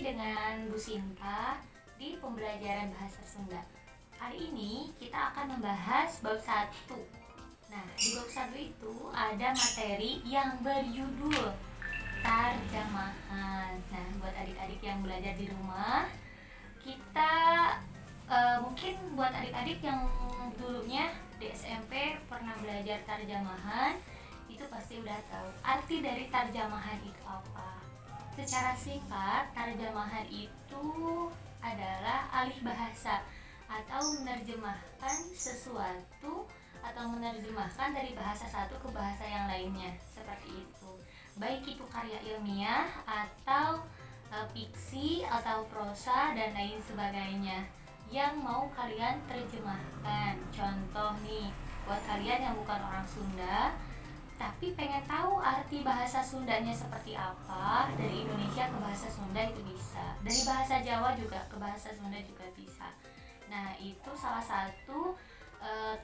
dengan Bu Sinta di pembelajaran bahasa Sunda. Kali ini kita akan membahas bab 1. Nah, di bab 1 itu ada materi yang berjudul terjemahan. Nah, buat adik-adik yang belajar di rumah, kita mungkin buat adik-adik yang dulunya di SMP pernah belajar terjemahan, itu pasti udah tahu arti dari terjemahan itu apa. Secara singkat, terjemahan itu adalah alih bahasa atau menerjemahkan sesuatu atau menerjemahkan dari bahasa satu ke bahasa yang lainnya, seperti itu. Baik itu karya ilmiah atau fiksi atau prosa dan lain sebagainya yang mau kalian terjemahkan. Contoh nih, buat kalian yang bukan orang Sunda tapi pengen tahu arti bahasa Sundanya seperti apa, dari Indonesia ke bahasa Sunda itu bisa, dari bahasa Jawa juga ke bahasa Sunda juga bisa. Nah, itu salah satu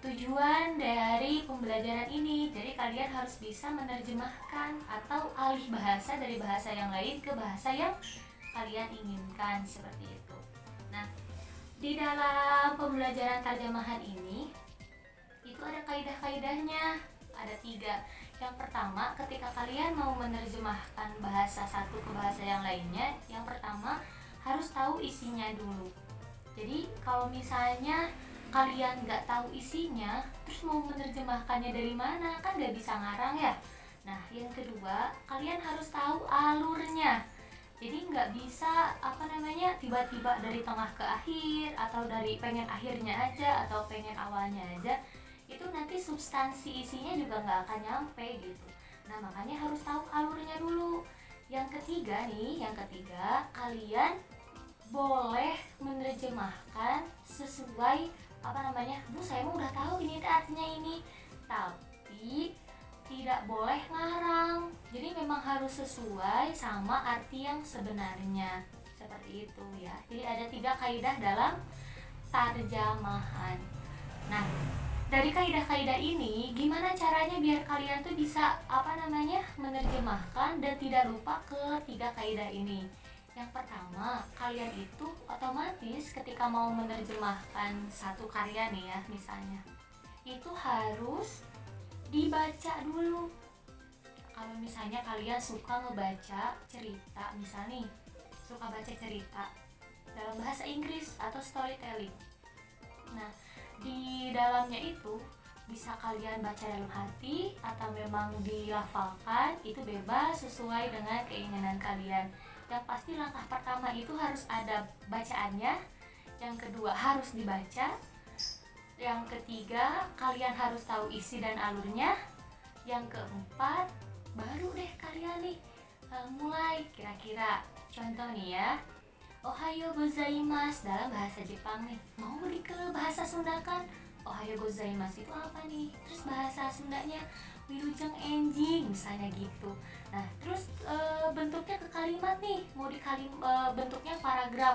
tujuan dari pembelajaran ini. Jadi kalian harus bisa menerjemahkan atau alih bahasa dari bahasa yang lain ke bahasa yang kalian inginkan, seperti itu. Nah, di dalam pembelajaran terjemahan ini itu ada kaidah-kaidahnya, ada 3. Yang pertama, ketika kalian mau menerjemahkan bahasa satu ke bahasa yang lainnya, yang pertama harus tahu isinya dulu. Jadi kalau misalnya kalian nggak tahu isinya, terus mau menerjemahkannya dari mana, kan nggak bisa ngarang ya. Nah, yang kedua, kalian harus tahu alurnya. Jadi nggak bisa tiba-tiba dari tengah ke akhir, atau dari pengen akhirnya aja atau pengen awalnya aja. Itu nanti substansi isinya juga nggak akan nyampe gitu. Nah, makanya harus tahu alurnya dulu. Yang ketiga, kalian boleh menerjemahkan sesuai Bu, saya mau udah tahu ini artinya ini, tapi tidak boleh ngarang. Jadi memang harus sesuai sama arti yang sebenarnya, seperti itu ya. Jadi ada 3 kaidah dalam terjemahan. Nah, dari kaidah-kaidah ini, gimana caranya biar kalian tuh bisa menerjemahkan dan tidak lupa ke 3 kaidah ini? Yang pertama, kalian itu otomatis ketika mau menerjemahkan satu karya nih ya, misalnya, itu harus dibaca dulu. Kalau misalnya kalian suka ngebaca cerita, misalnya nih, suka baca cerita dalam bahasa Inggris atau storytelling. Nah, di dalamnya itu bisa kalian baca dalam hati atau memang dilafalkan, itu bebas sesuai dengan keinginan kalian. Yang pasti langkah pertama itu harus ada bacaannya, yang kedua harus dibaca, yang ketiga kalian harus tahu isi dan alurnya, yang keempat baru deh kalian nih mulai. Kira-kira contoh nih ya, Ohayo gozaimasu dalam bahasa Jepang nih, mau ke bahasa Sunda kan, Ohayo gozaimasu itu apa nih, terus bahasa Sundanya Wilujeng Enjing misalnya gitu. Nah, terus bentuknya ke kalimat nih, mau bentuknya paragraf,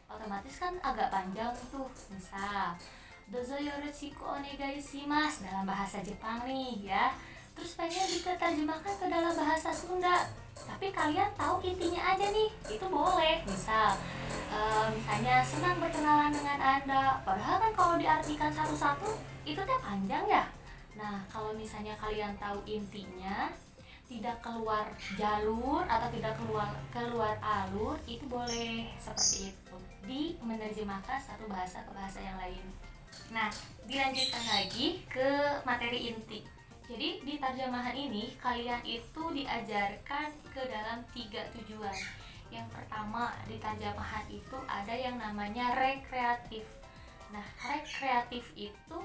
otomatis kan agak panjang tuh. Misal dozo yoroshiku onegai shimasu dalam bahasa Jepang nih ya, terus pengen diterjemahkan ke dalam bahasa Sunda, tapi kalian tahu intinya aja nih, itu boleh. Misalnya senang berkenalan dengan Anda, padahal kan kalau diartikan satu-satu itu teh panjang ya. Nah, kalau misalnya kalian tahu intinya, tidak keluar jalur atau tidak keluar alur, itu boleh seperti itu, di menerjemahkan satu bahasa ke bahasa yang lain. Nah, dilanjutkan lagi ke materi inti. Jadi di terjemahan ini kalian itu diajarkan ke dalam 3 tujuan. Yang pertama, di terjemahan itu ada yang namanya rekreatif. Nah, rekreatif itu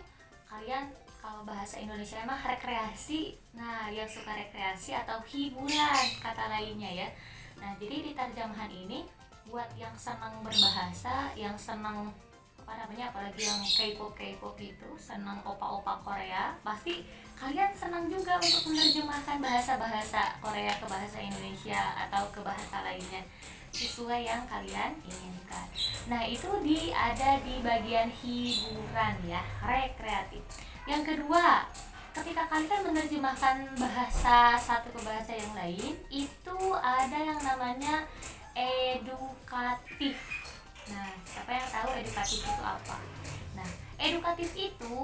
kalian kalau bahasa Indonesia emang rekreasi. Nah, yang suka rekreasi atau hiburan kata lainnya ya. Nah, jadi di terjemahan ini buat yang senang berbahasa, yang senang apalagi yang K-pop itu, senang opa-opa Korea, pasti kalian senang juga untuk menerjemahkan bahasa-bahasa Korea ke bahasa Indonesia atau ke bahasa lainnya sesuai yang kalian inginkan. Nah, itu ada di bagian hiburan ya, rekreatif. Yang kedua, ketika kalian menerjemahkan bahasa satu ke bahasa yang lain, itu ada yang namanya edukatif. Nah, siapa yang tahu edukatif itu apa? Nah, edukatif itu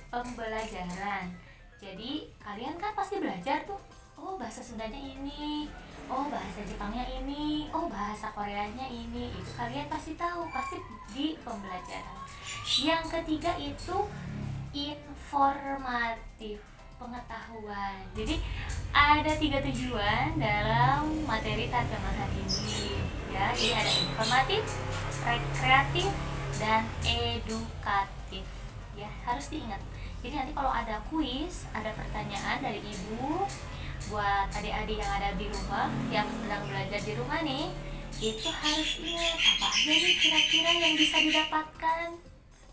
pembelajaran. Jadi kalian kan pasti belajar tuh. Oh, bahasa Sundanya ini. Oh, bahasa Jepangnya ini. Oh, bahasa Koreanya ini. Itu kalian pasti tahu, pasti di pembelajaran. Yang ketiga itu informatif, pengetahuan. Jadi ada 3 tujuan dalam materi terjemahan ini ya. Jadi ada informatif, rekreatif, dan edukatif ya, harus diingat. Jadi nanti kalau ada kuis, ada pertanyaan dari ibu buat adik-adik yang ada di rumah, yang sedang belajar di rumah nih, itu harus ingat apa aja nih kira-kira yang bisa didapatkan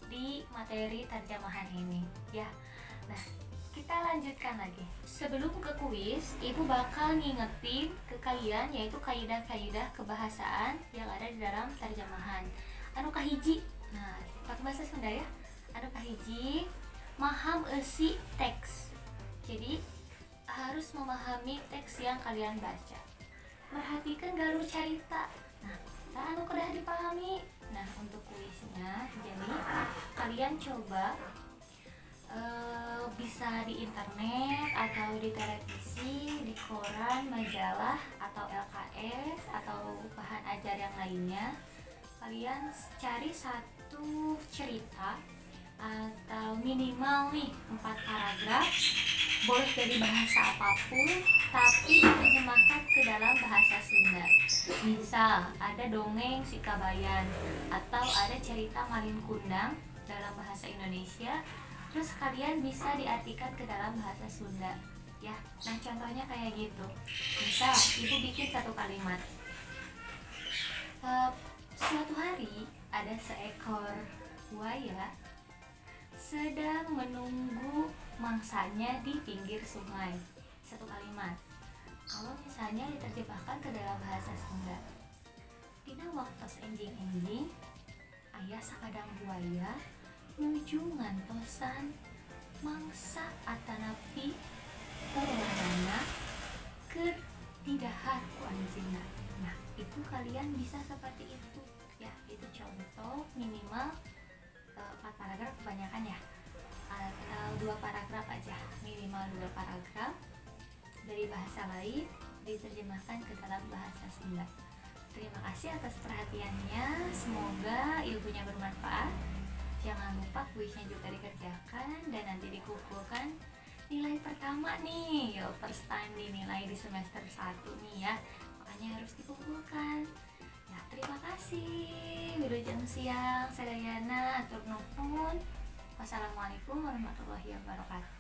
di materi terjemahan ini ya. Nah, kita lanjutkan lagi. Sebelum ke kuis, ibu bakal ngingetin ke kalian yaitu kaidah-kaidah kebahasaan yang ada di dalam terjemahan. Anu kahiji, nah pakai bahasa Sunda ya. Anu kahiji, maham eusi teks. Jadi harus memahami teks yang kalian baca. Perhatikan galur carita. Nah, anu kudah dipahami. Nah, untuk kuisnya, jadi kalian coba bisa di internet atau di televisi, di koran, majalah, atau LKS atau bahan ajar yang lainnya. Kalian cari satu cerita atau minimal nih 4 paragraf, boleh dari bahasa apapun tapi diterjemahkan ke dalam bahasa Sunda. Misal ada dongeng si Kabayan atau ada cerita Malin Kundang dalam bahasa Indonesia, terus kalian bisa diartikan ke dalam bahasa Sunda ya. Nah, contohnya kayak gitu. Misal ibu bikin satu kalimat, suatu hari ada seekor buaya sedang menunggu mangsanya di pinggir sungai. Satu kalimat. Kalau misalnya diterjemahkan ke dalam bahasa Sunda, dina waktos enjing-enjing aya sakadang buaya nuju ngantosan mangsa atanapi urangana keur didahar ku anjeunna. Nah, itu kalian bisa seperti itu ya. Itu contoh minimal 4 paragraf kebanyakan ya, atau 2 paragraf aja, minimal 2 paragraf dari bahasa lain diterjemahkan ke dalam bahasa Sunda. Terima kasih atas perhatiannya, semoga ilmunya bermanfaat. Jangan lupa kuisnya juga dikerjakan dan nanti dikumpulkan nilai pertama nih. Yo, first time dinilai di semester 1 nih ya, makanya harus dikumpulkan. Nah, terima kasih. Wilujeng siang, sadayana atur nuhun. Wassalamualaikum warahmatullahi wabarakatuh.